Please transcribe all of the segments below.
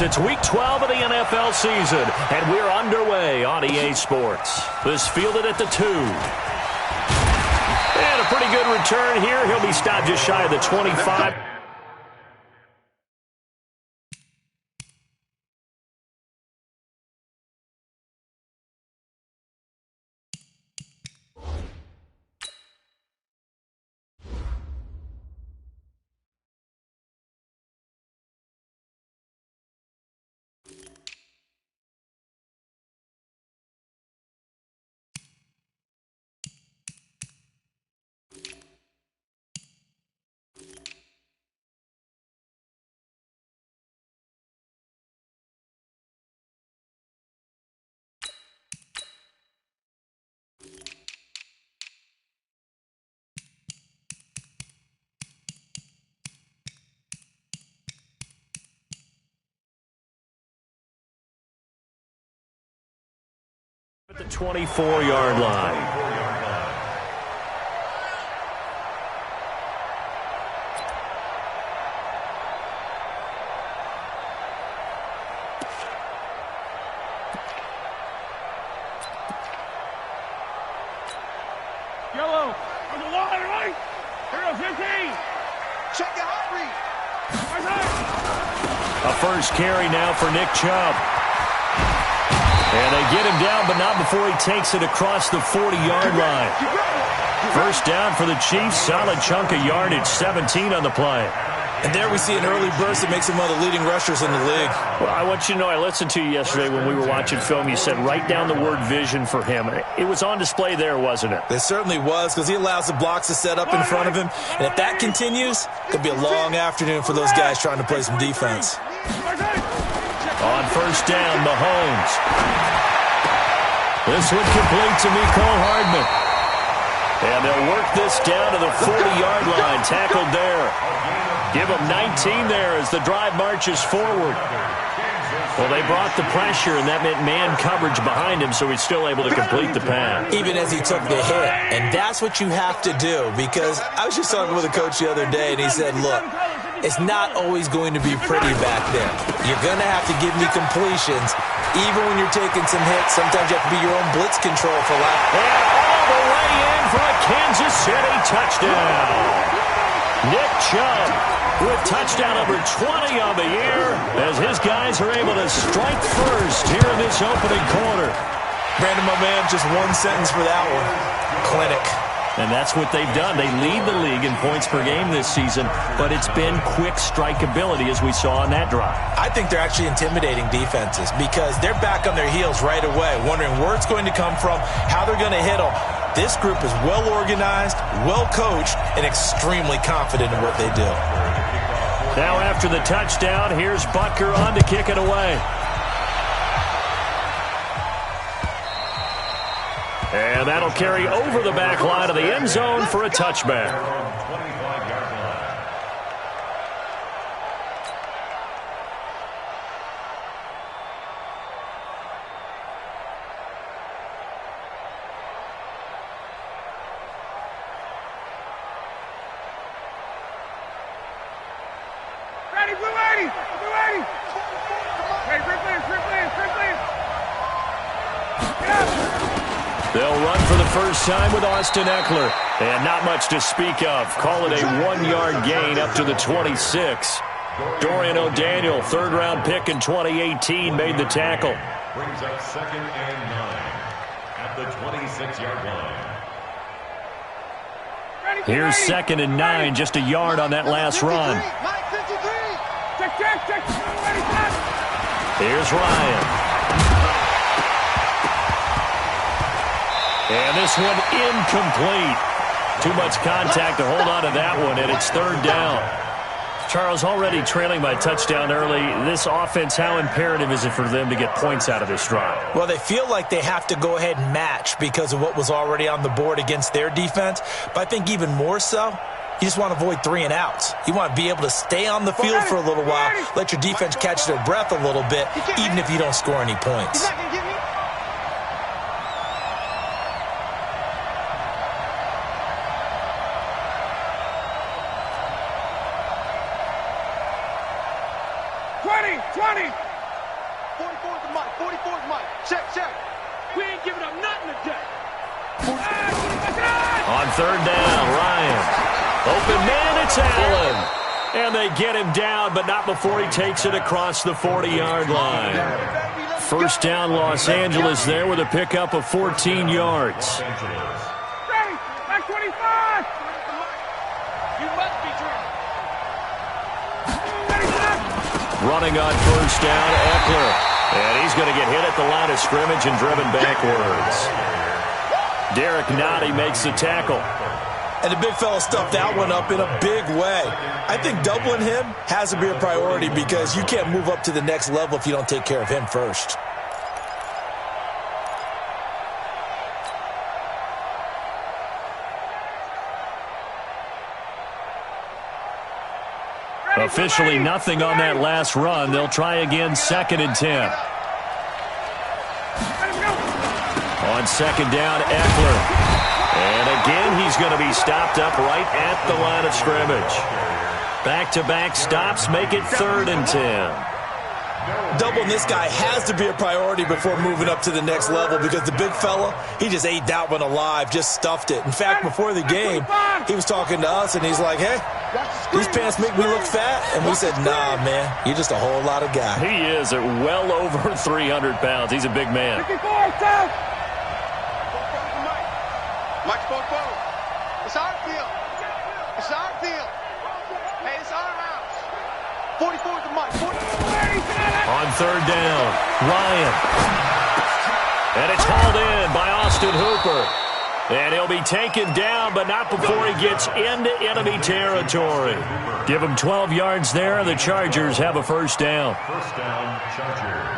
It's Week 12 of the NFL season, and we're underway on EA Sports. This fielded at the 2. And a pretty good return here. He'll be stopped just shy of the 25. At the 24-yard line. Yellow, on the line, right? Here, 15. Check your heart rate. A first carry now for Nick Chubb. And they get him down, but not before he takes it across the 40-yard line. First down for the Chiefs. Solid chunk of yardage, 17 on the play. And there we see an early burst that makes him one of the leading rushers in the league. Well, I want you to know, I listened to you yesterday when we were watching film. You said write down the word vision for him. It was on display there, wasn't it? It certainly was, because he allows the blocks to set up in front of him. And if that continues, it could be a long afternoon for those guys trying to play some defense. On first down, Mahomes. This one complete to Mecole Hardman. And they'll work this down to the 40-yard line. Tackled there. Give him 19 there as the drive marches forward. Well, they brought the pressure, and that meant man coverage behind him, so he's still able to complete the pass. Even as he took the hit. And that's what you have to do, because I was just talking with a coach the other day, and he said, look, it's not always going to be pretty back there. You're going to have to give me completions. Even when you're taking some hits, sometimes you have to be your own blitz control for life. And all the way in for a Kansas City touchdown. Nick Chubb with touchdown number 20 on the year as his guys are able to strike first here in this opening quarter. Brandon, my man, just one sentence for that one. Clinic. And that's what they've done. They lead the league in points per game this season, but it's been quick strikeability as we saw on that drive. I think they're actually intimidating defenses because they're back on their heels right away, wondering where it's going to come from, how they're going to hit them. This group is well organized, well coached, and extremely confident in what they do. Now after the touchdown, here's Butker on to kick it away. And that'll carry over the back line of the end zone for a touchback. Ready, blue 80, blue 80. Hey, free please. Get up. They'll run for the first time with Austin Eckler. And not much to speak of. Call it a 1-yard gain up to the 26. Dorian O'Daniel, third-round pick in 2018, made the tackle. Brings up 2nd and 9 at the 26-yard line. Here's 2nd and 9, just a yard on that last run. Check. Here's Ryan. And this one incomplete. Too much contact to hold on to that one, and it's third down. Charles, already trailing by touchdown early. This offense, how imperative is it for them to get points out of this drive? Well, they feel like they have to go ahead and match because of what was already on the board against their defense. But I think even more so, you just want to avoid 3 and outs. You want to be able to stay on the field for a little while, let your defense catch their breath a little bit, even if you don't score any points. Mike. 44's Mike. Check, check. We ain't giving up nothing today. On third down, Ryan. Open man, it's Allen. And they get him down, but not before he takes it across the 40-yard line. First down, Los Angeles there with a pickup of 14 yards. Ready, back 25. You must be dreaming. Running on first down, Eckler. And he's going to get hit at the line of scrimmage and driven backwards. Derek Nottie makes the tackle. And the big fella stuffed that one up in a big way. I think doubling him has to be a priority because you can't move up to the next level if you don't take care of him first. Officially nothing on that last run. They'll try again, 2nd and 10. On second down, Eckler. And again, he's going to be stopped up right at the line of scrimmage. Back-to-back stops make it 3rd and 10. Doubling this guy has to be a priority before moving up to the next level because the big fella, he just ate that one alive, just stuffed it. In fact, before the game, he was talking to us, and he's like, hey, these pants make me look fat. And we said, nah, man, you're just a whole lot of guy. He is at well over 300 pounds. He's a big man. 54, Mike, 4-4. It's our field. It's our field. Hey, it's our house. 44 to Mike. 44. On third down, Ryan. And it's hauled in by Austin Hooper. And he'll be taken down, but not before he gets into enemy territory. Give him 12 yards there, and the Chargers have a first down. First down, Chargers.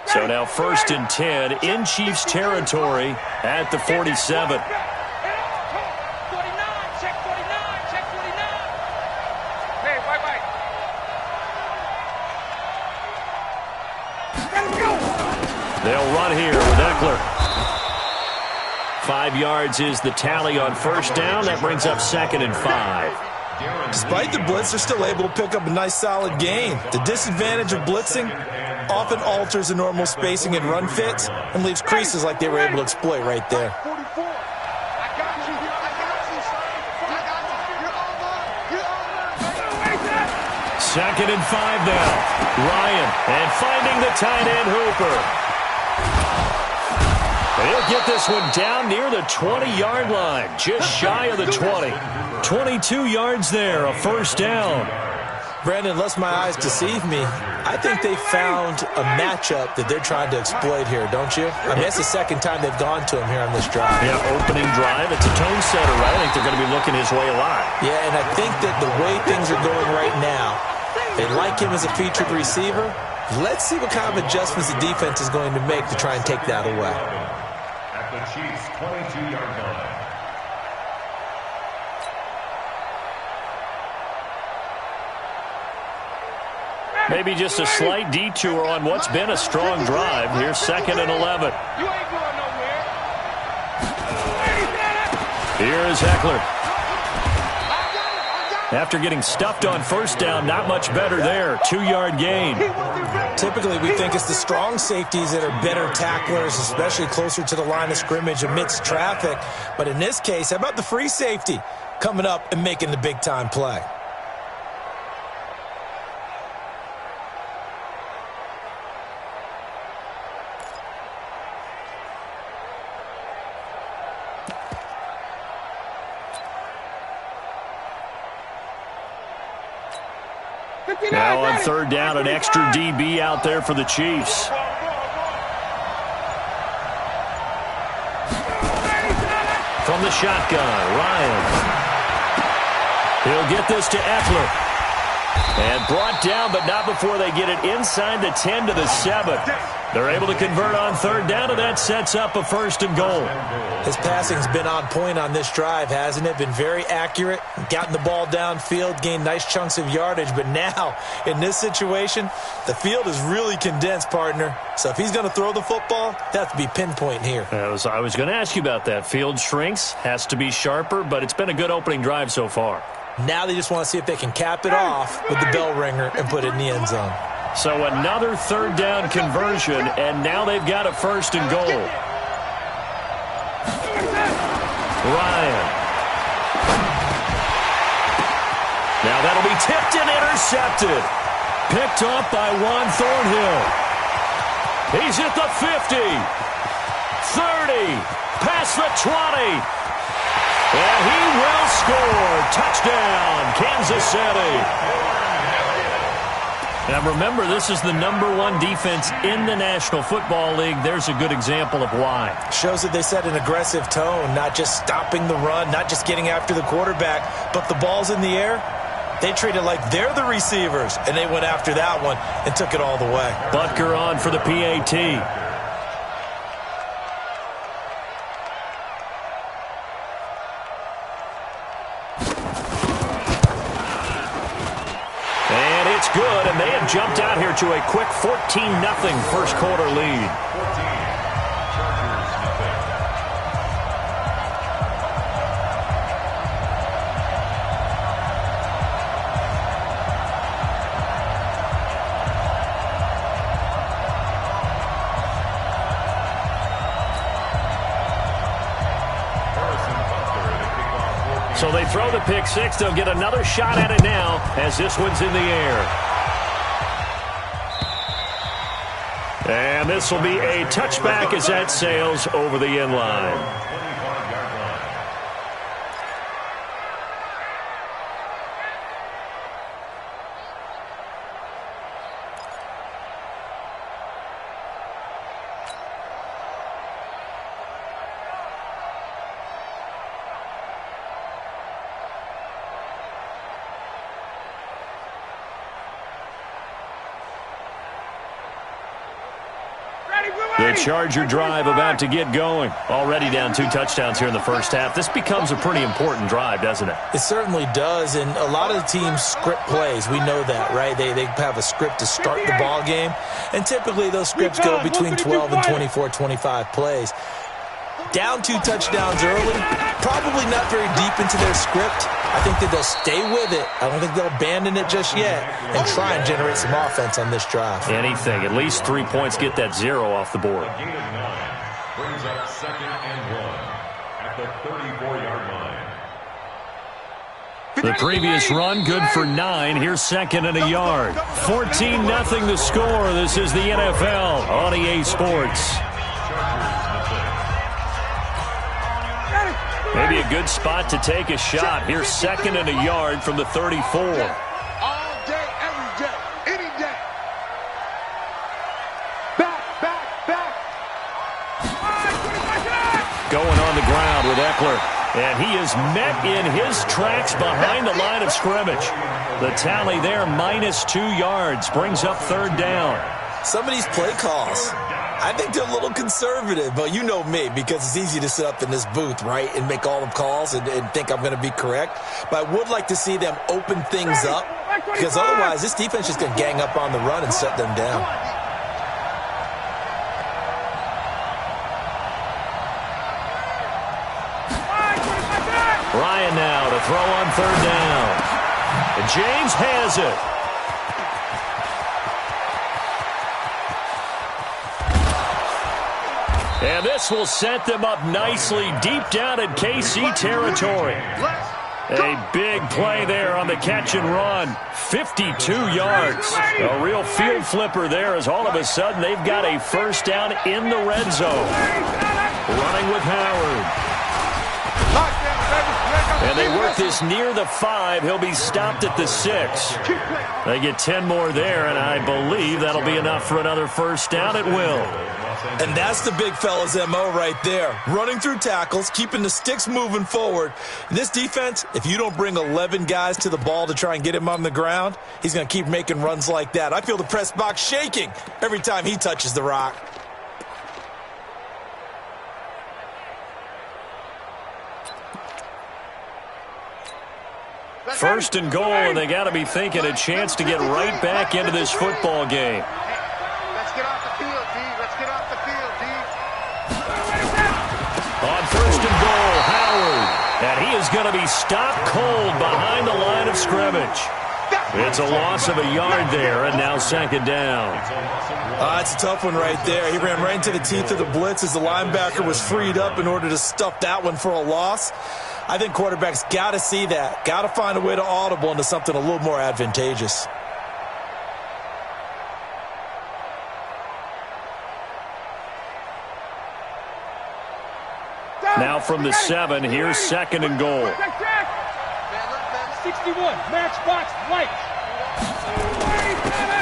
So now 1st and 10 in Chiefs territory at the 47. 49, check 49, check 49. Hey, bye-bye. Let's go. They'll run here with Eckler. 5 yards is the tally on first down. That brings up 2nd and 5. Despite the blitz, they're still able to pick up a nice solid gain. The disadvantage of blitzing often alters the normal spacing and run fits and leaves creases like they were able to exploit right there. 44. I got you. I got you, son. I got you. You're over. 2nd and 5 now. Ryan, and finding the tight end, Hooper. He'll get this one down near the 20-yard line, just shy of the 20. 22 yards there, a first down. Brandon, unless my eyes deceive me, I think they found a matchup that they're trying to exploit here, don't you? I mean, it's the second time they've gone to him here on this drive. Yeah, opening drive. It's a tone setter, right? I think they're going to be looking his way a lot. Yeah, and I think that the way things are going right now, they like him as a featured receiver. Let's see what kind of adjustments the defense is going to make to try and take that away. At the Chiefs' 22-yard line. Maybe just a slight detour on what's been a strong drive. Here's 2nd and 11. You ain't going nowhere. Here's Eckler. After getting stuffed on first down, not much better there. 2-yard gain. Typically, we think it's the strong safeties that are better tacklers, especially closer to the line of scrimmage amidst traffic. But in this case, how about the free safety coming up and making the big-time play? Now on third down, an extra DB out there for the Chiefs. From the shotgun, Ryan. He'll get this to Eckler. And brought down, but not before they get it inside the 10 to the 7. They're able to convert on third down, and that sets up a first and goal. His passing's been on point on this drive, hasn't it? Been very accurate, gotten the ball downfield, gained nice chunks of yardage. But now, in this situation, the field is really condensed, partner. So if he's going to throw the football, they have to be pinpoint here. I was going to ask you about that. Field shrinks, has to be sharper, but it's been a good opening drive so far. Now they just want to see if they can cap it off with the bell ringer and put it in the end zone. So another third down conversion, and now they've got a first and goal. Ryan. Now that'll be tipped and intercepted. Picked up by Juan Thornhill. He's at the 50. 30. Past the 20. And he will score. Touchdown, Kansas City. Now remember, this is the #1 defense in the National Football League. There's a good example of why. Shows that they set an aggressive tone, not just stopping the run, not just getting after the quarterback, but the ball's in the air. They treat it like they're the receivers, and they went after that one and took it all the way. Butker on for the PAT. Good, and they have jumped out here to a quick 14-0 first quarter lead. So they throw the pick six. They'll get another shot at it now as this one's in the air. And this will be a touchback as that sails over the end line. The Charger drive about to get going. Already down 2 touchdowns here in the first half. This becomes a pretty important drive, doesn't it? It certainly does, and a lot of the teams script plays. We know that, right? They have a script to start the ball game, and typically those scripts go between 12 and 24, 25 plays. Down 2 touchdowns early, probably not very deep into their script. I think that they'll stay with it. I don't think they'll abandon it just yet and try and generate some offense on this drive. Anything. At least 3 points, get that 0 off the board. A gain of 9 brings up 2nd and 1 at the 34-yard line. The previous run, good for 9. Here's 2nd and a yard. 14-0 the score. This is the NFL on EA Sports. Maybe a good spot to take a shot. Here's 2nd and a yard from the 34. All day, every day, any day. Back. Going on the ground with Eckler. And he is met in his tracks behind the line of scrimmage. The tally there, -2 yards, brings up 3rd down. Some of these play calls, I think they're a little conservative, but you know me, because it's easy to sit up in this booth, right, and make all the calls and think I'm going to be correct. But I would like to see them open things up, because otherwise this defense is going to gang up on the run and shut them down. Ryan now to throw on 3rd down. And James has it. And this will set them up nicely deep down in KC territory. A big play there on the catch and run. 52 yards. A real field flipper there as all of a sudden they've got a first down in the red zone. Running with Howard. And they work this near the 5. He'll be stopped at the 6. They get 10 more there, and I believe that'll be enough for another first down. It will. And that's the big fella's MO right there. Running through tackles, keeping the sticks moving forward. In this defense, if you don't bring 11 guys to the ball to try and get him on the ground, he's going to keep making runs like that. I feel the press box shaking every time he touches the rock. First and goal, and they got to be thinking a chance to get right back into this football game. Let's get off the field, D. Let's get off the field, D. On first and goal, Howard. And he is going to be stopped cold behind the line of scrimmage. It's a loss of a yard there, and now second down. It's a tough one right there. He ran right into the teeth of the blitz as the linebacker was freed up in order to stuff that one for a loss. I think quarterbacks got to see that. Got to find a way to audible into something a little more advantageous. Now from the 7, here's second and goal. 61, matchbox white.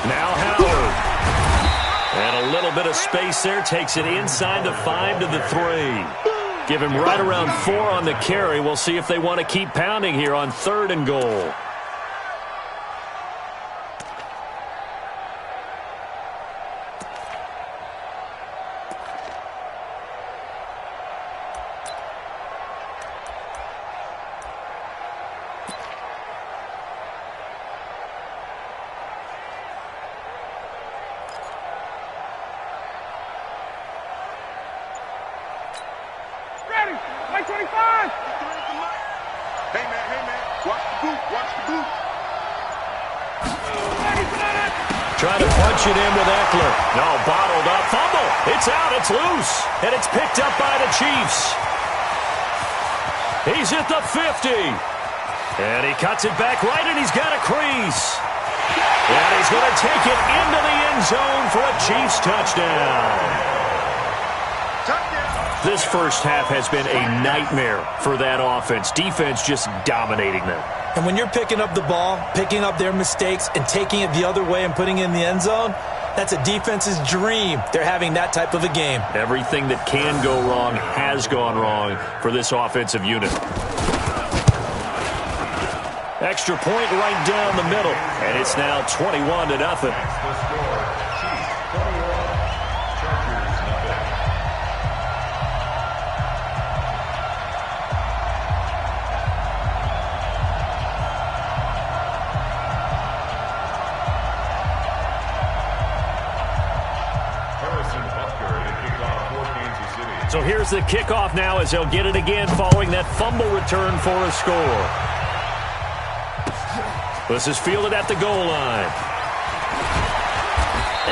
Now Howard. And a little bit of space there. Takes it inside the 5 to the 3. Give him right around 4 on the carry. We'll see if they want to keep pounding here on third and goal. Trying to punch it in with Eckler. No, bottled up. Fumble. It's out. It's loose. And it's picked up by the Chiefs. He's at the 50. And he cuts it back right, and he's got a crease. And he's going to take it into the end zone for a Chiefs touchdown. This first half has been a nightmare for that offense. Defense just dominating them. And when you're picking up the ball, picking up their mistakes, and taking it the other way and putting it in the end zone, that's a defense's dream. They're having that type of a game. Everything that can go wrong has gone wrong for this offensive unit. Extra point right down the middle, and it's now 21-0. So here's the kickoff now as they'll get it again following that fumble return for a score. This is fielded at the goal line.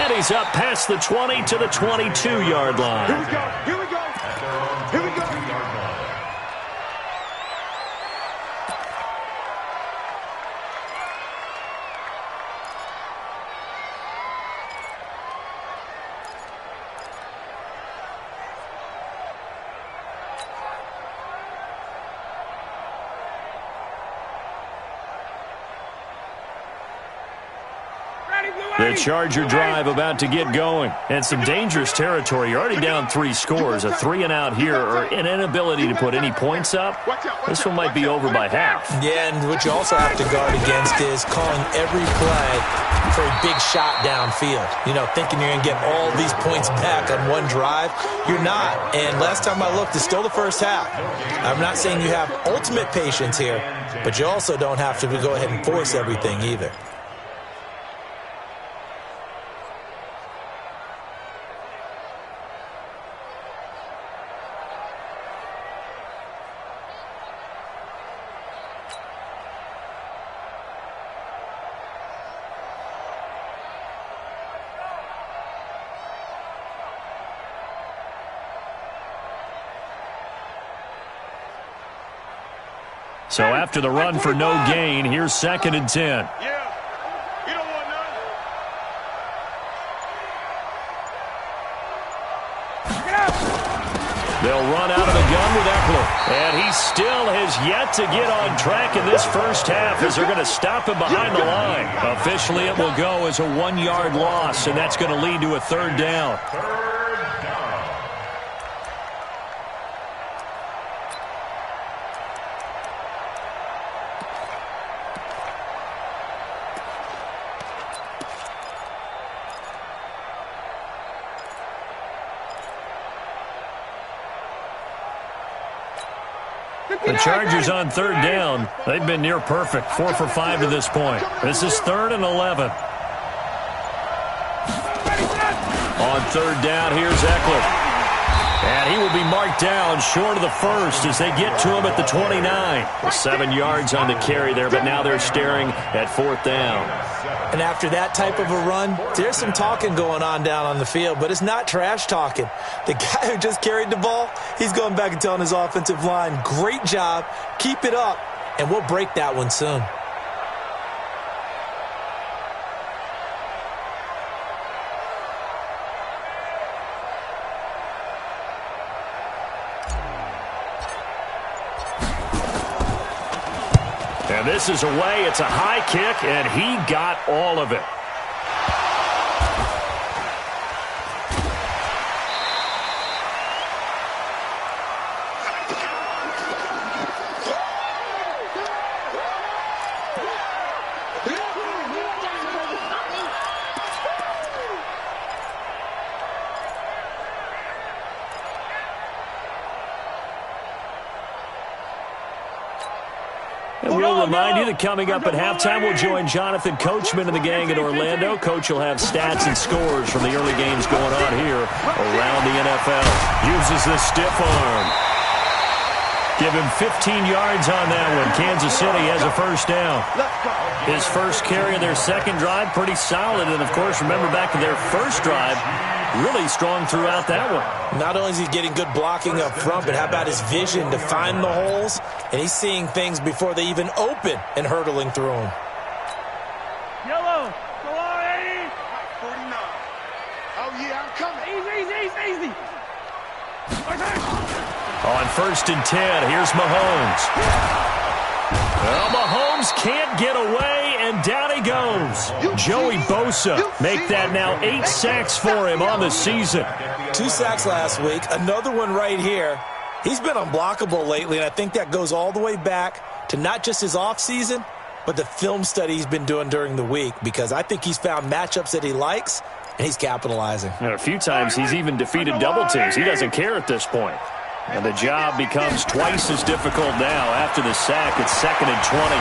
And he's up past the 20 to the 22-yard line. Here we go. Here we go. Here we go. The Charger drive about to get going. And some dangerous territory. You're already down 3 scores. A 3-and-out here or an inability to put any points up. This one might be over by half. Yeah, and what you also have to guard against is calling every play for a big shot downfield. You know, thinking you're going to get all these points back on one drive. You're not. And last time I looked, it's still the first half. I'm not saying you have ultimate patience here, but you also don't have to go ahead and force everything either. So after the run for no gain, here's 2nd and 10. Yeah. You don't want none. They'll run out of the gun with Eckler. And he still has yet to get on track in this first half as they're going to stop him behind the line. Officially, it will go as a 1-yard loss, and that's going to lead to a 3rd down. Third down. The Chargers on third down. They've been near perfect, 4 for 5 to this point. This is 3rd and 11. On third down, here's Eckler. And he will be marked down short of the first as they get to him at the 29. 7 yards on the carry there, but now they're staring at 4th down. And after that type of a run, there's some talking going on down on the field, but it's not trash talking. The guy who just carried the ball, he's going back and telling his offensive line, great job, keep it up, and we'll break that one soon. And this is away. It's a high kick, and he got all of it. And we'll remind you that coming up at halftime, we'll join Jonathan Coachman and the gang in Orlando. Coach will have stats and scores from the early games going on here around the NFL. Uses the stiff arm. Give him 15 yards on that one. Kansas City has a first down. His first carry of their second drive, pretty solid. And, of course, remember back to their first drive, really strong throughout that one. Not only is he getting good blocking up front, but how about his vision to find the holes? And he's seeing things before they even open and hurtling through them. Yellow. Go on, 80. 49. Oh, yeah, I'm coming. Easy. On 1st and 10, here's Mahomes. Well, Mahomes can't get away, and down he goes. Joey Bosa make that now 8 sacks for him on the season. 2 sacks last week, another one right here. He's been unblockable lately, and I think that goes all the way back to not just his offseason, but the film study he's been doing during the week, because I think he's found matchups that he likes, and he's capitalizing. And a few times he's even defeated double teams. He doesn't care at this point. And the job becomes twice as difficult now after the sack. It's 2nd and 20.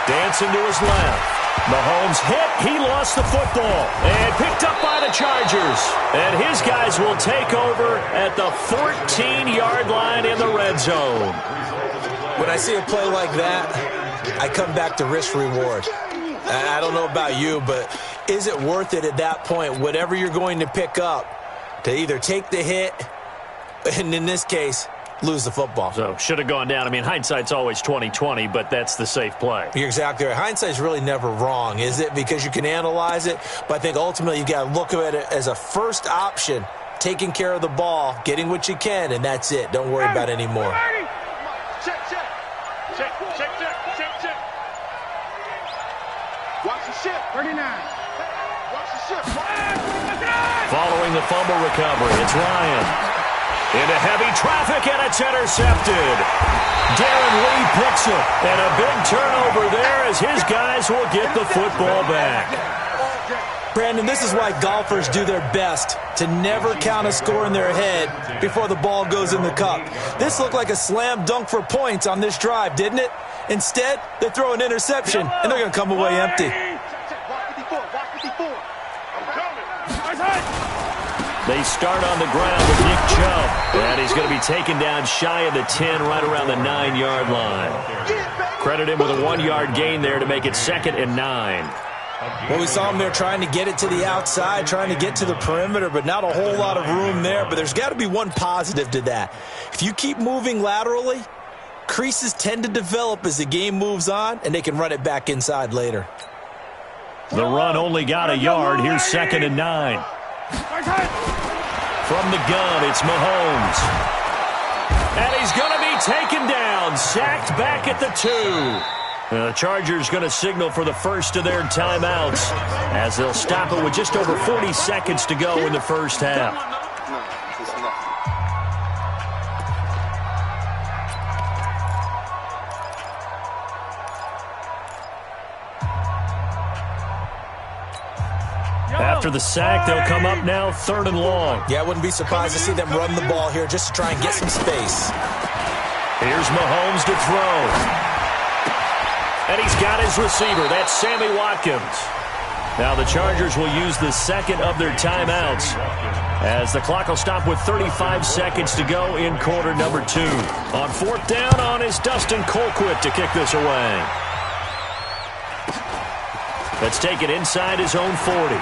Dancing to his left. Mahomes hit. He lost the football. And picked up by the Chargers. And his guys will take over at the 14-yard line in the red zone. When I see a play like that, I come back to risk-reward. I don't know about you, but is it worth it at that point, whatever you're going to pick up, to either take the hit, and in this case, lose the football? So, should have gone down. I mean, hindsight's always 20/20, but that's the safe play. You're exactly right. Hindsight's really never wrong, is it? Because you can analyze it, but I think ultimately you got to look at it as a first option, taking care of the ball, getting what you can, and that's it. Don't worry about any more. Check. Watch the ship. 39. Watch the ship. Following the fumble recovery, it's Ryan. Into heavy traffic, and it's intercepted. Darren Lee picks it, and a big turnover there as his guys will get the football back. Brandon, this is why golfers do their best to never count a score in their head before the ball goes in the cup. This looked like a slam dunk for points on this drive, didn't it? Instead, they throw an interception, and they're going to come away empty. Walk 54. I'm coming. They start on the ground with Nick Chubb, and he's going to be taken down shy of the 10, right around the 9-yard line. Credit him with a 1-yard gain there to make it 2nd and 9. Well, we saw him there trying to get it to the outside, trying to get to the perimeter, but not a whole lot of room there. But there's got to be one positive to that. If you keep moving laterally, creases tend to develop as the game moves on, and they can run it back inside later. The run only got a yard. Here's 2nd and 9. From the gun, it's Mahomes. And he's going to be taken down, sacked back at the 2. The Chargers going to signal for the first of their timeouts as they'll stop it with just over 40 seconds to go in the first half. After the sack, they'll come up now 3rd and long. Yeah, I wouldn't be surprised to see them run the ball here just to try and get some space. Here's Here's Mahomes to throw. And he's got his receiver. That's Sammy Watkins. Now the Chargers will use the second of their timeouts as the clock will stop with 35 seconds to go in quarter number 2. On fourth down on is Dustin Colquitt to kick this away. Let's take it inside his own 40.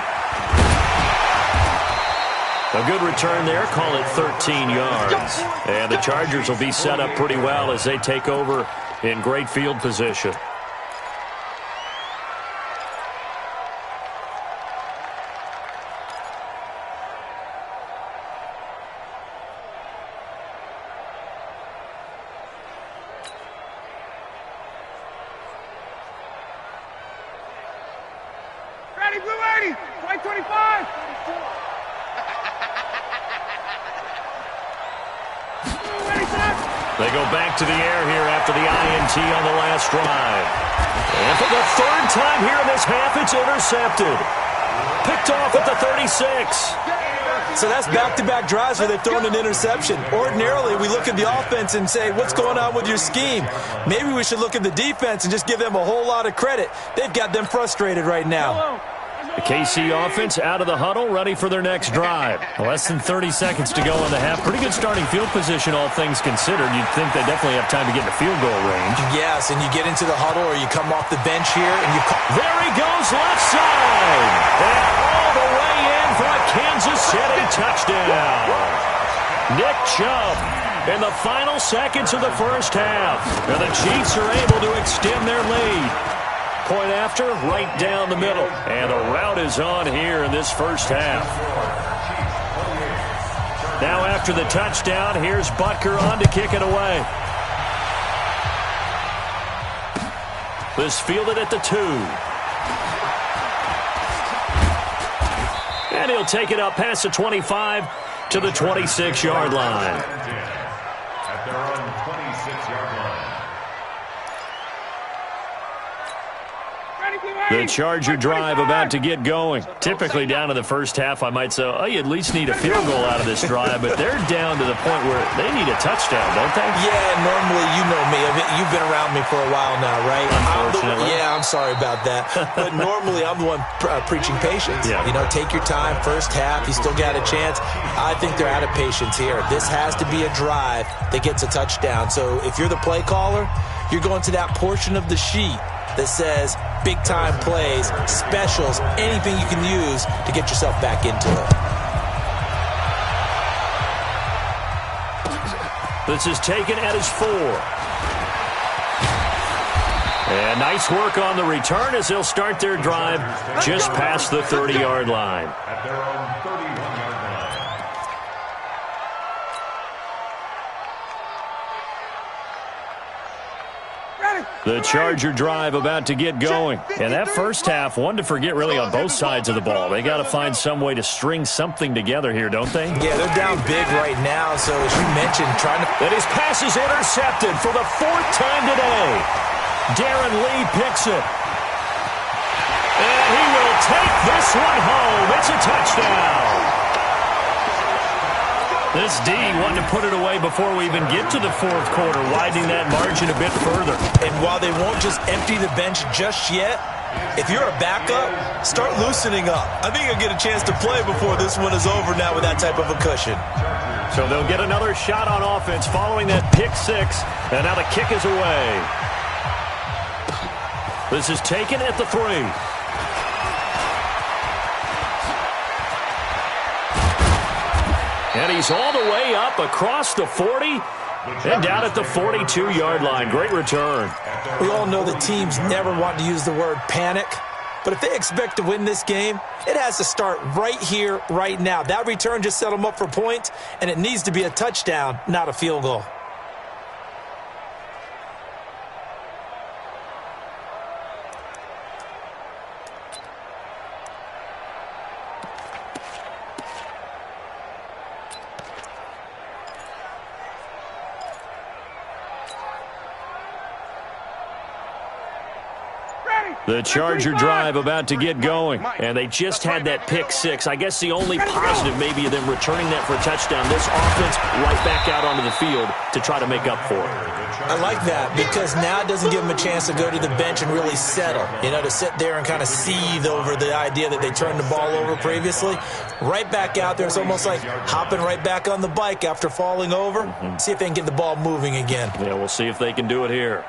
A good return there. Call it 13 yards. And the Chargers will be set up pretty well as they take over in great field position. Ready, blue 80, white 25. They go back to the air here after the INT on the last drive. And for the third time here in this half, it's intercepted. Picked off at the 36. So that's back-to-back drives where they've thrown an interception. Ordinarily, we look at the offense and say, what's going on with your scheme? Maybe we should look at the defense and just give them a whole lot of credit. They've got them frustrated right now. The KC offense out of the huddle, ready for their next drive. Less than 30 seconds to go in the half. Pretty good starting field position, all things considered. You'd think they definitely have time to get in the field goal range. Yes, and you get into the huddle or you come off the bench here and you... There he goes, left side. And all the way in for a Kansas City touchdown. Nick Chubb in the final seconds of the first half. And the Chiefs are able to extend their lead. Point after, right down the middle. And the route is on here in this first half. Now after the touchdown, here's Butker on to kick it away. This fielded at the 2. And he'll take it up past the 25 to the 26-yard line. At their own 26-yard line. The Charger drive about to get going. Typically down in the first half, I might say, oh, you at least need a field goal out of this drive, but they're down to the point where they need a touchdown, don't they? Yeah, normally, you know me. You've been around me for a while now, right? Unfortunately. I'm sorry about that. But normally, I'm the one preaching patience. Yeah. You know, take your time. First half, you still got a chance. I think they're out of patience here. This has to be a drive that gets a touchdown. So if you're the play caller, you're going to that portion of the sheet that says big-time plays, specials, anything you can use to get yourself back into it. This is taken at his 4. And nice work on the return as they'll start their drive just past the 30-yard line. At their own 31-yard line. The Charger drive about to get going. And that first half, one to forget really on both sides of the ball. They got to find some way to string something together here, don't they? Yeah, they're down big right now, so as you mentioned, trying to... And his pass is intercepted for the 4th time today. Darren Lee picks it. And he will take this one home. It's a touchdown. This D wanted to put it away before we even get to the 4th quarter, widening that margin a bit further. And while they won't just empty the bench just yet, if you're a backup, start loosening up. I think you'll get a chance to play before this one is over now with that type of a cushion. So they'll get another shot on offense following that pick 6, and now the kick is away. This is taken at the 3. And he's all the way up across the 40 and down at the 42-yard line. Great return. We all know that teams never want to use the word panic, but if they expect to win this game, it has to start right here, right now. That return just set them up for points, and it needs to be a touchdown, not a field goal. The Charger drive about to get going, and they just had that pick 6. I guess the only positive maybe of them returning that for a touchdown. This offense right back out onto the field to try to make up for it. I like that because now it doesn't give them a chance to go to the bench and really settle, to sit there and kind of seethe over the idea that they turned the ball over previously. Right back out there. It's almost like hopping right back on the bike after falling over. See if they can get the ball moving again. Yeah, we'll see if they can do it here.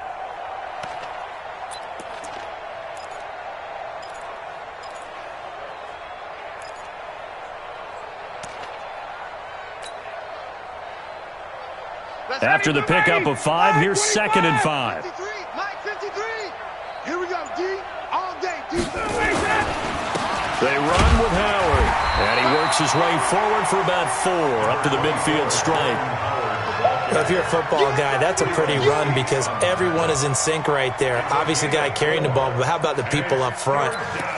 After the pickup of 5, here's 2nd and 5. 53, Mike 53. Here we go, D. All day, D. They run with Howard, and he works his way forward for about 4 up to the midfield stripe. Well, if you're a football guy, that's a pretty run because everyone is in sync right there. Obviously, the guy carrying the ball, but how about the people up front?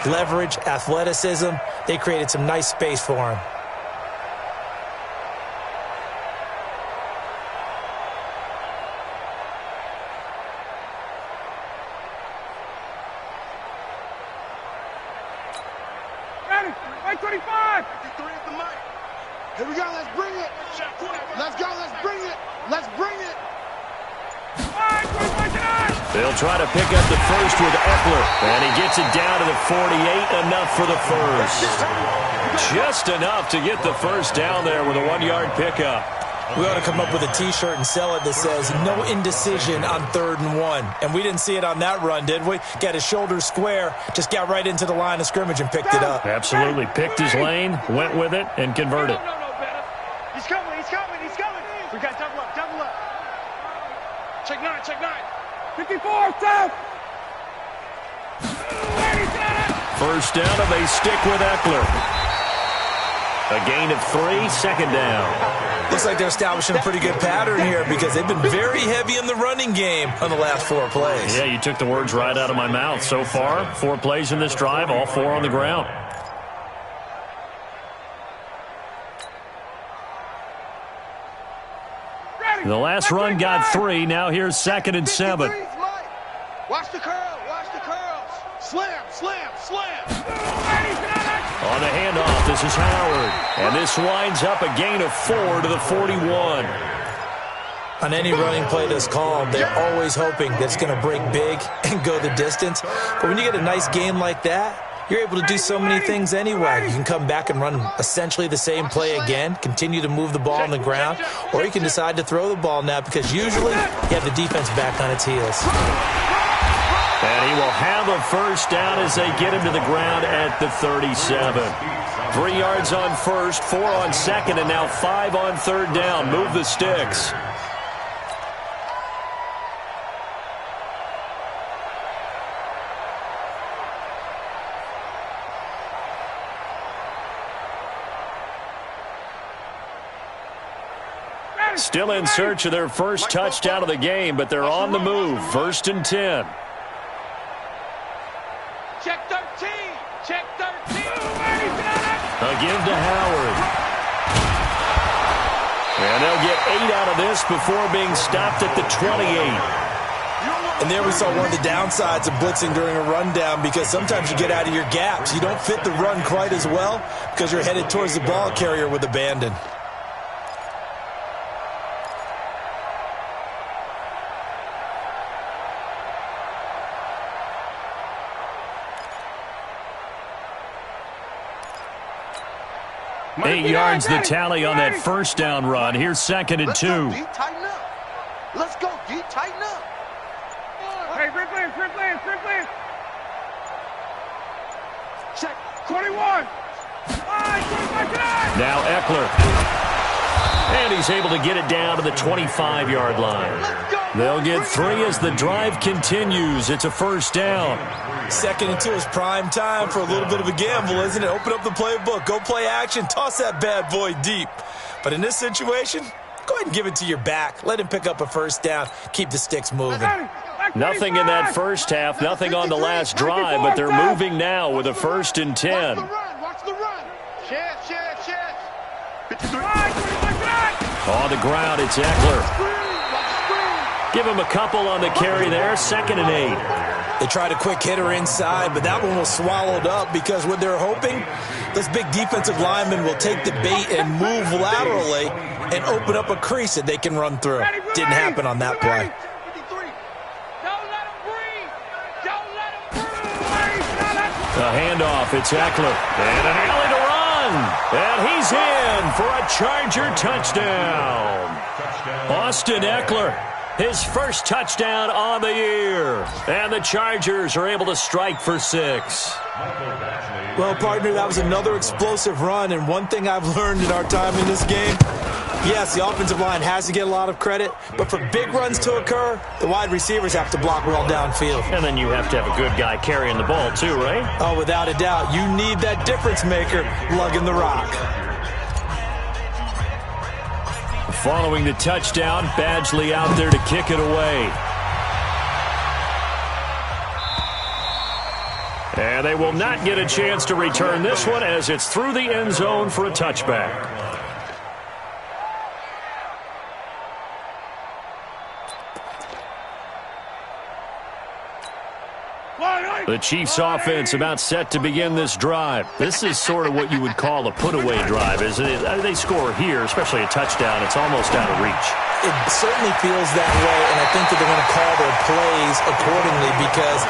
Leverage, athleticism, they created some nice space for him. Right 25. 53 at the mic. Here we go, let's bring it. Let's go, let's bring it. Let's bring it. They'll try to pick up the first with Eckler, and he gets it down to the 48, enough for the first. Just enough to get the first down there with a 1-yard pickup. We ought to come up with a T-shirt and sell it that says, no indecision on 3rd and 1. And we didn't see it on that run, did we? Got his shoulders square, just got right into the line of scrimmage and picked it up. Absolutely. Picked his lane, went with it, and converted. No, better. He's coming, he's coming, he's coming. We got double up, double up. Check 9, check 9. 54, stop. First down, and they stick with Eckler. A gain of 3, 2nd down. Looks like they're establishing a pretty good pattern here because they've been very heavy in the running game on the last 4 plays. Yeah, you took the words right out of my mouth. So far, 4 plays in this drive, all 4 on the ground. The last run got 3. Now here's 2nd and 7. Watch the curl, watch the curls. Slam, slam, slam. On the handoff, this is Howard. And this winds up a gain of 4 to the 41. On any running play that's called, they're always hoping that it's going to break big and go the distance. But when you get a nice game like that, you're able to do so many things anyway. You can come back and run essentially the same play again, continue to move the ball on the ground, or you can decide to throw the ball now because usually you have the defense back on its heels. And he will have a first down as they get him to the ground at the 37. 3 yards on first, 4 on second, and now 5 on 3rd down. Move the sticks. Still in search of their first touchdown of the game, but they're on the move. 1st and 10. Check 13. Check 13. Again to Howard. And they'll get 8 out of this before being stopped at the 28. And there we saw one of the downsides of blitzing during a rundown because sometimes you get out of your gaps. You don't fit the run quite as well because you're headed towards the ball carrier with abandon. Eight yards the tally on that first down run. Here's 2nd and 2. Let's go, D. Tighten up. Let's go, D. Tighten up. Hey, free play. Check 21. Now Eckler. And he's able to get it down to the 25-yard line. They'll get 3 as the drive continues. It's a first down. 2nd and 2 is prime time for a little bit of a gamble, isn't it? Open up the playbook, go play action, toss that bad boy deep. But in this situation, go ahead and give it to your back. Let him pick up a first down. Keep the sticks moving. Nothing in that first half, nothing on the last drive, but they're moving now with a 1st and 10. Watch the run. Chance. 53. On the ground, it's Eckler. Give him a couple on the carry there. 2nd and 8. They tried a quick hitter inside, but that one was swallowed up because what they're hoping, this big defensive lineman will take the bait and move laterally and open up a crease that they can run through. Didn't happen on that play. A handoff, it's Eckler. And an alley to run. And he's in for a Charger touchdown. Austin Eckler, his first touchdown on the year. And the Chargers are able to strike for 6. Well, partner, that was another explosive run. And one thing I've learned in our time in this game, yes, the offensive line has to get a lot of credit, but for big runs to occur, the wide receivers have to block well downfield. And then you have to have a good guy carrying the ball too, right? Oh, without a doubt. You need that difference maker lugging the rock. Following the touchdown, Badgley out there to kick it away. And they will not get a chance to return this one as it's through the end zone for a touchback. The Chiefs offense about set to begin this drive. This is sort of what you would call a put-away drive, isn't it? They score here, especially a touchdown. It's almost out of reach. It certainly feels that way, and I think that they're going to call their plays accordingly because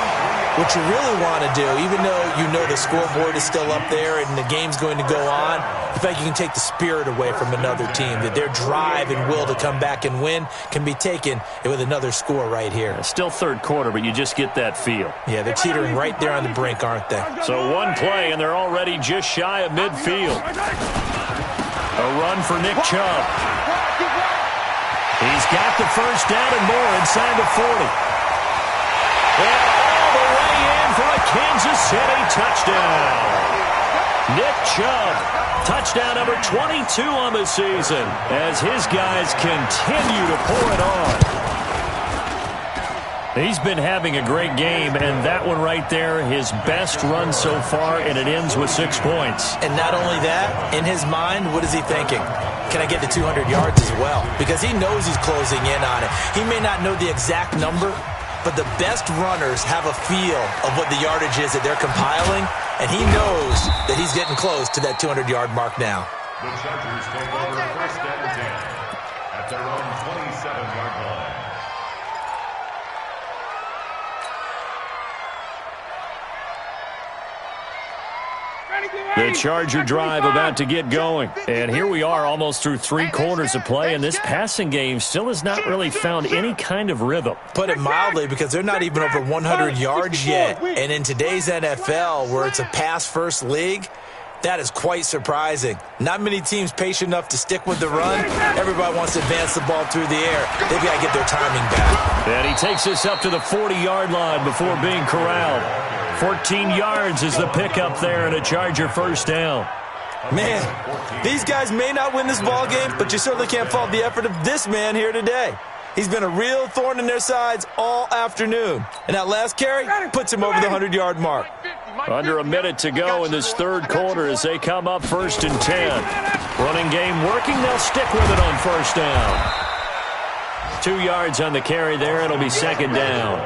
what you really want to do, even though you know the scoreboard is still up there and the game's going to go on, in fact, you can take the spirit away from another team, that their drive and will to come back and win can be taken with another score right here. Still third quarter, but you just get that feel. Yeah, they're teetering right there on the brink, aren't they? So one play, and they're already just shy of midfield. A run for Nick Chubb. He's got the first down and more inside the 40. And all the way in for a Kansas City touchdown. Nick Chubb, touchdown number 22 on the season as his guys continue to pour it on. He's been having a great game, and that one right there, his best run so far, and it ends with 6 points. And not only that, in his mind, what is he thinking? Can I get to 200 yards as well? Because he knows he's closing in on it. He may not know the exact number, but the best runners have a feel of what the yardage is that they're compiling, and he knows that he's getting close to that 200-yard mark now. The Chargers take over first and 10 at their own 27-yard line. The Charger drive about to get going. And here we are almost through 3 quarters of play, and this passing game still has not really found any kind of rhythm. Put it mildly, because they're not even over 100 yards yet. And in today's NFL, where it's a pass-first league, that is quite surprising. Not many teams patient enough to stick with the run. Everybody wants to advance the ball through the air. They've got to get their timing back. And he takes us up to the 40-yard line before being corralled. 14 yards is the pickup there and a Charger first down. Man, these guys may not win this ball game, but you certainly can't fault the effort of this man here today. He's been a real thorn in their sides all afternoon. And that last carry puts him over the 100-yard mark. Under a minute to go in this third quarter as they come up 1st and 10. Running game working. They'll stick with it on first down. 2 yards on the carry there. It'll be 2nd down.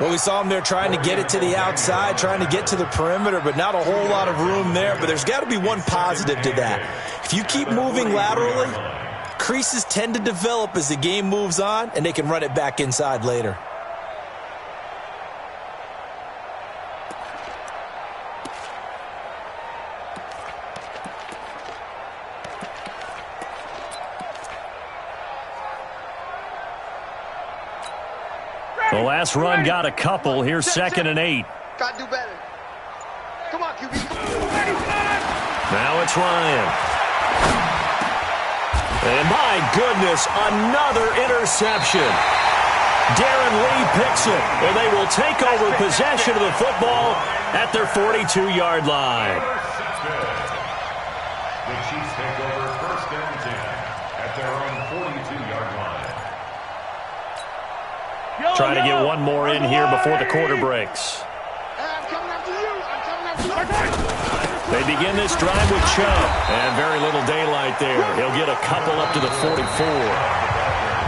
Well, we saw him there trying to get it to the outside, trying to get to the perimeter, but not a whole lot of room there. But there's got to be one positive to that. If you keep moving laterally, creases tend to develop as the game moves on, and they can run it back inside later. The last run got a couple. Here's 2nd and 8. Got to do better. Come on, QB. Now it's Ryan. And my goodness, another interception. Darren Lee picks it, and they will take over possession of the football at their 42-yard line. The Chiefs take over first and 10 at their own 42-yard line. Trying to get one more in here before the quarter breaks. I'm coming after you. I'm coming after you. They begin this drive with Chubb, and very little daylight there. He'll get a couple up to the 44.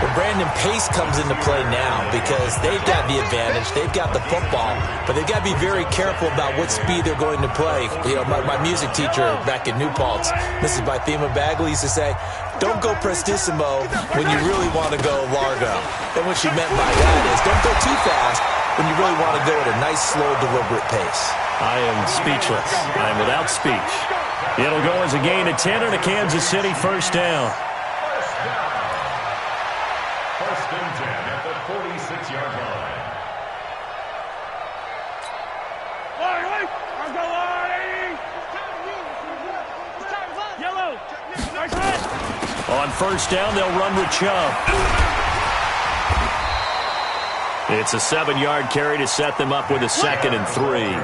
Well, Brandon, pace comes into play now because they've got the advantage. They've got the football, but they've got to be very careful about what speed they're going to play. You know, my music teacher back in New Paltz, Mrs. Bythema Bagley, used to say, don't go prestissimo when you really want to go largo. And what she meant by that is don't go too fast when you really want to go at a nice, slow, deliberate pace. I am speechless. I am without speech. It'll go as a gain of 10 and a Kansas City first down. First and 10 at the 46-yard line. Yellow. Nice hit. On first down, they'll run with Chubb. It's a 7-yard carry to set them up with a 2nd and 3.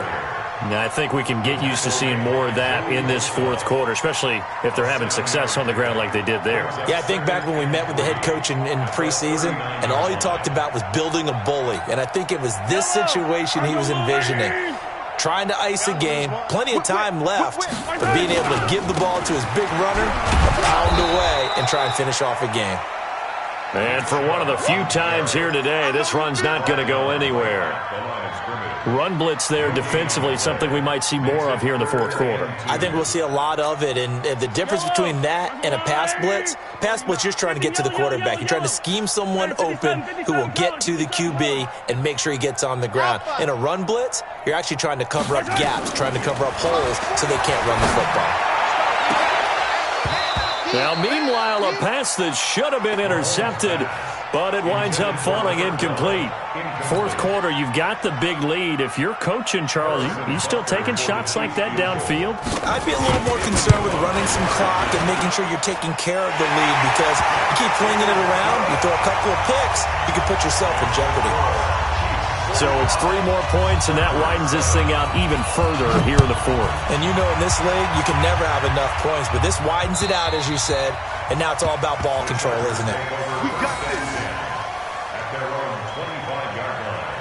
Now, I think we can get used to seeing more of that in this fourth quarter, especially if they're having success on the ground like they did there. Yeah, I think back when we met with the head coach in preseason, and all he talked about was building a bully. And I think it was this situation he was envisioning. Trying to ice a game, plenty of time left, but being able to give the ball to his big runner, pound away, and try and finish off a game. And for one of the few times here today, this run's not going to go anywhere. Run blitz there defensively, something we might see more of here in the fourth quarter. I think we'll see a lot of it, and the difference between that and a pass blitz, you're trying to get to the quarterback. You're trying to scheme someone open who will get to the QB and make sure he gets on the ground. In a run blitz, you're actually trying to cover up gaps, trying to cover up holes so they can't run the football. Now, meanwhile, a pass that should have been intercepted, but it winds up falling incomplete. Fourth quarter, you've got the big lead. If you're coaching, Charles, you still taking shots like that downfield? I'd be a little more concerned with running some clock and making sure you're taking care of the lead, because you keep flinging it around, you throw a couple of picks, you can put yourself in jeopardy. So it's 3 more points, and that widens this thing out even further here in the fourth. And you know in this league, you can never have enough points, but this widens it out, as you said, and now it's all about ball control, isn't it? We got this. At their own 25-yard line.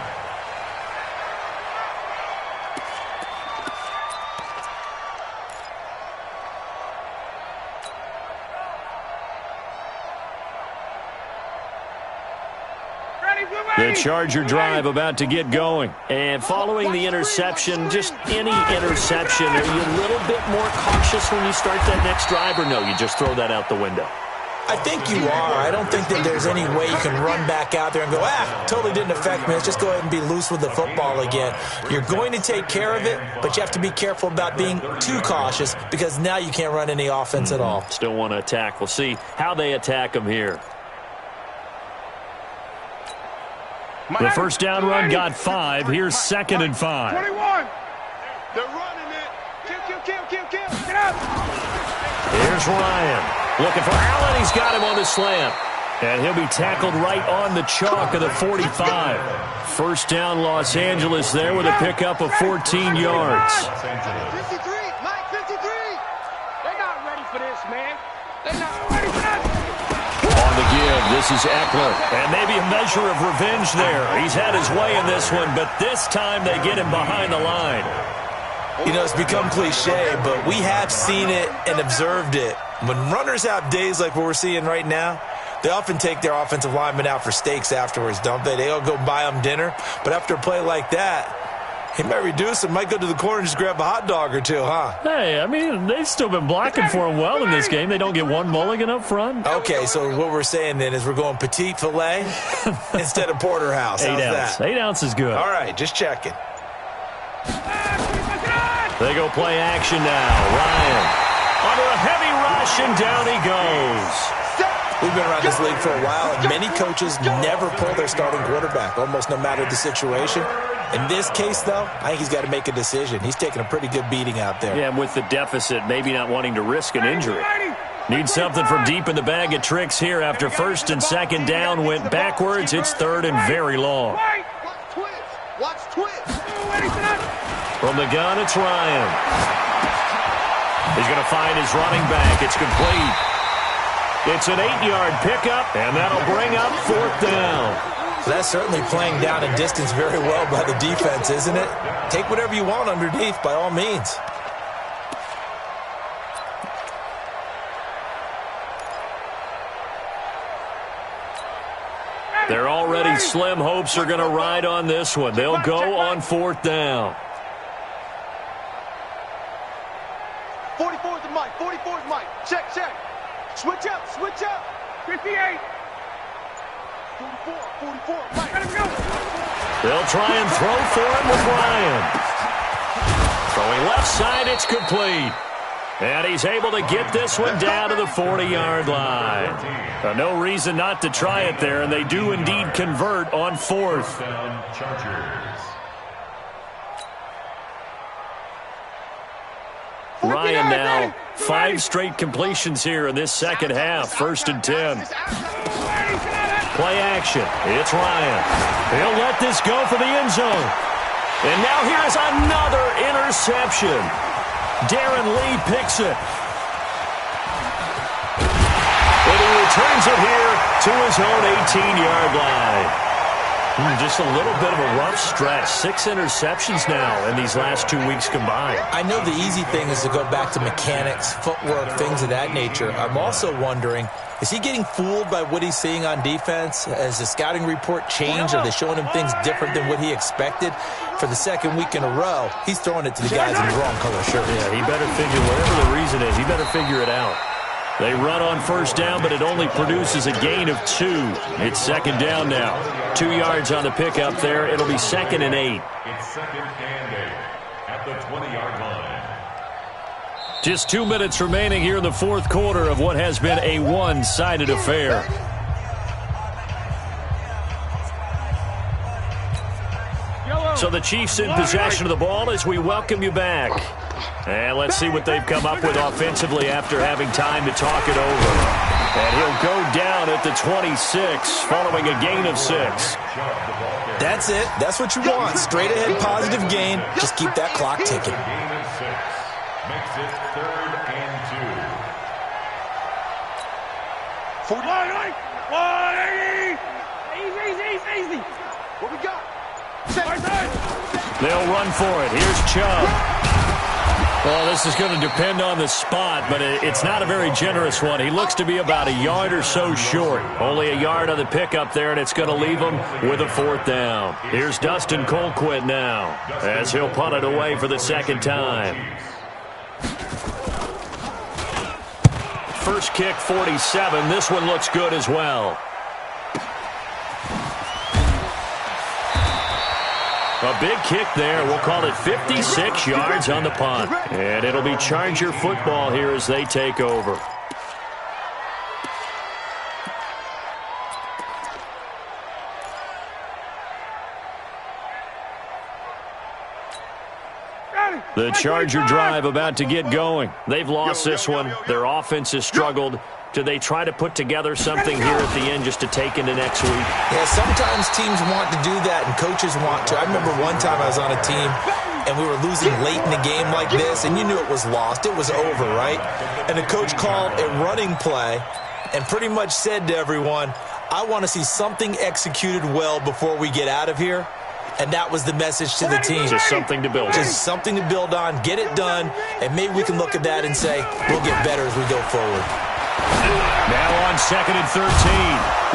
The Charger drive about to get going. And following the interception, just any interception, are you a little bit more cautious when you start that next drive, or no, you just throw that out the window? I think you are. I don't think that there's any way you can run back out there and go, totally didn't affect me. Let's just go ahead and be loose with the football again. You're going to take care of it, but you have to be careful about being too cautious, because now you can't run any offense at all. Still want to attack. We'll see how they attack them here. The first down run got 5. Here's 2nd and 5. 21. They're running it. Kill. Get up. Here's Ryan. Looking for Allen. He's got him on the slant. And he'll be tackled right on the chalk of the 45. First down, Los Angeles there with a pickup of 14 yards. 53. Mike, 53. They're not ready for this, man. They're not ready for that. On the give, this is Eckler. And maybe a measure of revenge there. He's had his way in this one, but this time they get him behind the line. You know, it's become cliche, but we have seen it and observed it. When runners have days like what we're seeing right now, they often take their offensive linemen out for steaks afterwards, don't they? They'll go buy them dinner. But after a play like that, he might reduce it, might go to the corner and just grab a hot dog or two, huh? Hey, I mean, they've still been blocking for him well in this game. They don't get one mulligan up front. Okay, so what we're saying then is we're going petite filet instead of porterhouse. How's 8 ounce. that? 8 ounce is good. All right, just checking. They go play action now. Ryan under a heavy rush, and down he goes. We've been around this league for a while, and many coaches never pull their starting quarterback, almost no matter the situation. In this case, though, I think he's got to make a decision. He's taking a pretty good beating out there. Yeah, and with the deficit, maybe not wanting to risk an injury. Need something from deep in the bag of tricks here after first and second down went backwards. It's 3rd and very long. Watch twist. From the gun, it's Ryan. He's going to find his running back. It's complete. It's an 8-yard pickup, and that'll bring up 4th down. That's certainly playing down and distance very well by the defense, isn't it? Take whatever you want underneath, by all means. Their already slim hopes are going to ride on this one. They'll go on 4th down. 44 is the mic. 44 is Mike. Check, check. Switch up, switch up. 58. 44, Mike. Let him go. They'll try and throw for him with Ryan. Throwing left side, it's complete. And he's able to get this one down to the 40-yard line. No reason not to try it there, and they do indeed convert on 4th. Chargers. Ryan now 5 straight completions here in this second half. 1st and 10. Play action. It's Ryan. He'll let this go for the end zone. And now here's another interception. Darren Lee picks it. And he returns it here to his own 18-yard line. Just a little bit of a rough stretch. 6 interceptions now in these last 2 weeks combined. I know the easy thing is to go back to mechanics, footwork, things of that nature. I'm also wondering, is he getting fooled by what he's seeing on defense? Has the scouting report changed? Are they showing him things different than what he expected? For the second week in a row, he's throwing it to the guys in the wrong color shirt. Yeah, he better figure, whatever the reason is, he better figure it out. They run on 1st down, but it only produces a gain of 2. It's 2nd down now. 2 yards on the pickup there. It'll be 2nd and 8. It's 2nd and 8 at the 20-yard line. Just 2 minutes remaining here in the 4th quarter of what has been a one-sided affair. So the Chiefs in possession of the ball as we welcome you back. And let's see what they've come up with offensively after having time to talk it over. And he'll go down at the 26 following a gain of 6. That's it. That's what you want. Straight ahead positive gain. Just keep that clock ticking. Gain of 6 makes it 3rd and 2. 180. Easy. What we got? They'll run for it. Here's Chubb. Well, this is going to depend on the spot, but it's not a very generous one. He looks to be about a yard or so short. Only a yard on the pickup there, and it's going to leave him with a 4th down. Here's Dustin Colquitt now as he'll punt it away for the 2nd time. First kick, 47. This one looks good as well. A big kick there. We'll call it 56 yards on the punt. And it'll be Charger football here as they take over. The Charger drive about to get going. They've lost this one. Their offense has struggled. Do they try to put together something here at the end just to take into next week? Yeah, sometimes teams want to do that and coaches want to. I remember one time I was on a team and we were losing late in the game like this, and you knew it was lost. It was over, right? And the coach called a running play and pretty much said to everyone, I want to see something executed well before we get out of here. And that was the message to the team. Just something to build on. Just something to build on, get it done, and maybe we can look at that and say, we'll get better as we go forward. Now on 2nd and 13.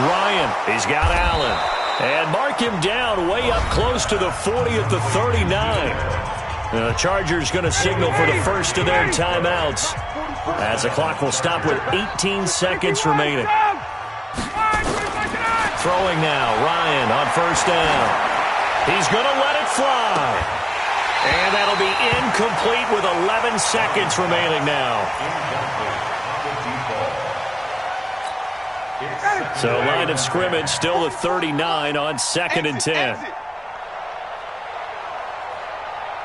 Ryan, he's got Allen. And mark him down way up close to the 40 at the 39. The Chargers going to signal for the first of their timeouts as the clock will stop with 18 seconds remaining. Throwing now, Ryan on 1st down. He's going to let it fly. And that'll be incomplete with 11 seconds remaining now. So line of scrimmage still the 39 on 2nd and 10.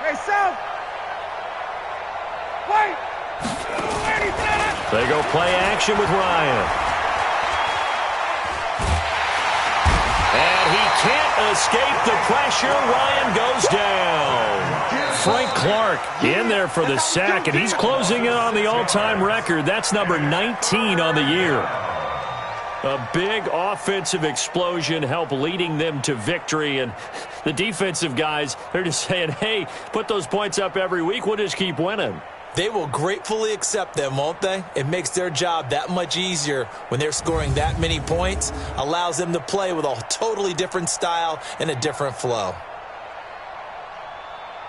Hey, South. Wait. They go play action with Ryan. And he can't escape the pressure. Ryan goes down. Frank Clark in there for the sack, and he's closing in on the all-time record. That's number 19 on the year. A big offensive explosion helped leading them to victory, and the defensive guys, they're just saying, hey, put those points up every week. We'll just keep winning. They will gratefully accept them, won't they? It makes their job that much easier when they're scoring that many points, allows them to play with a totally different style and a different flow.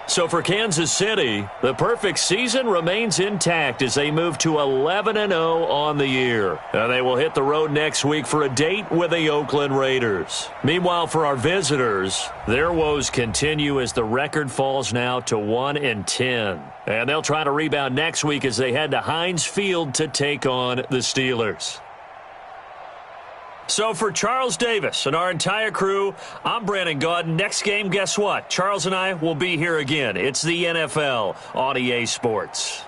So for Kansas City, the perfect season remains intact as they move to 11-0 on the year. And they will hit the road next week for a date with the Oakland Raiders. Meanwhile, for our visitors, their woes continue as the record falls now to 1-10. And they'll try to rebound next week as they head to Heinz Field to take on the Steelers. So for Charles Davis and our entire crew, I'm Brandon Gaudin. Next game, guess what? Charles and I will be here again. It's the NFL on EA Sports.